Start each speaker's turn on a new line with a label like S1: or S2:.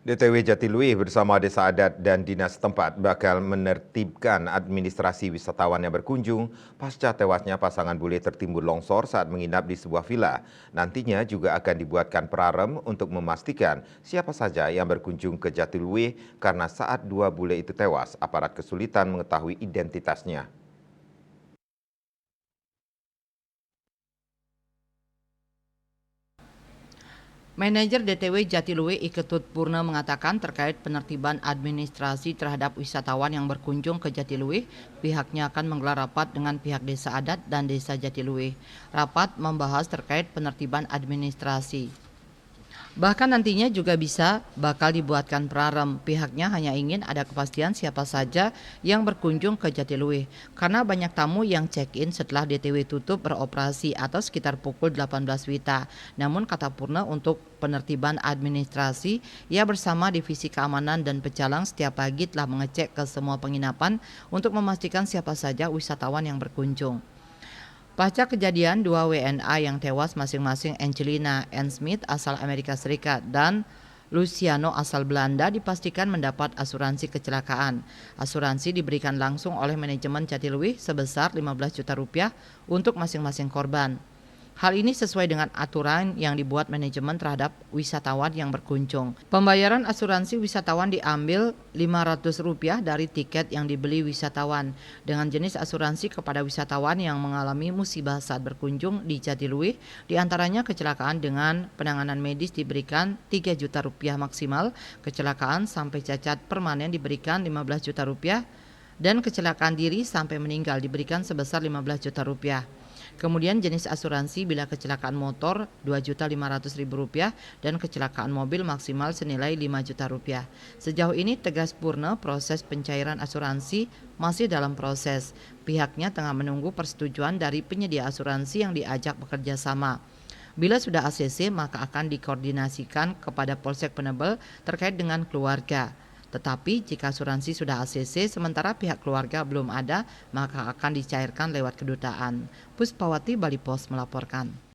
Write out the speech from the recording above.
S1: DTW Jatiluwih bersama Desa Adat dan Dinas setempat bakal menertibkan administrasi wisatawan yang berkunjung pasca tewasnya pasangan bule tertimbun longsor saat menginap di sebuah villa. Nantinya juga akan dibuatkan prarem untuk memastikan siapa saja yang berkunjung ke Jatiluwih karena saat dua bule itu tewas, aparat kesulitan mengetahui identitasnya.
S2: Manajer DTW Jatiluwih Iketut Purna mengatakan terkait penertiban administrasi terhadap wisatawan yang berkunjung ke Jatiluwih, pihaknya akan menggelar rapat dengan pihak Desa Adat dan Desa Jatiluwih. Rapat membahas terkait penertiban administrasi. Bahkan nantinya juga bakal dibuatkan prarem. Pihaknya hanya ingin ada kepastian siapa saja yang berkunjung ke Jatiluwih. Karena banyak tamu yang check-in setelah DTW tutup beroperasi atau sekitar pukul 18 WITA. Namun kata Purna untuk penertiban administrasi, ia bersama Divisi Keamanan dan Pecalang setiap pagi telah mengecek ke semua penginapan untuk memastikan siapa saja wisatawan yang berkunjung. Pasca kejadian, dua WNA yang tewas masing-masing Angelina N. Smith asal Amerika Serikat dan Luciano asal Belanda dipastikan mendapat asuransi kecelakaan. Asuransi diberikan langsung oleh manajemen Jatiluwih sebesar 15 juta rupiah untuk masing-masing korban. Hal ini sesuai dengan aturan yang dibuat manajemen terhadap wisatawan yang berkunjung. Pembayaran asuransi wisatawan diambil Rp500 dari tiket yang dibeli wisatawan dengan jenis asuransi kepada wisatawan yang mengalami musibah saat berkunjung di Jatiluwih, diantaranya kecelakaan dengan penanganan medis diberikan Rp3 juta maksimal, kecelakaan sampai cacat permanen diberikan Rp15 juta dan kecelakaan diri sampai meninggal diberikan sebesar Rp15 juta. Kemudian jenis asuransi bila kecelakaan motor Rp2.500.000 dan kecelakaan mobil maksimal senilai Rp5 juta. Sejauh ini tegas Purna, proses pencairan asuransi masih dalam proses. Pihaknya tengah menunggu persetujuan dari penyedia asuransi yang diajak bekerja sama. Bila sudah ACC maka akan dikoordinasikan kepada Polsek Penebel terkait dengan keluarga. Tetapi jika asuransi sudah ACC sementara pihak keluarga belum ada, maka akan dicairkan lewat kedutaan. Puspawati, Bali Pos melaporkan.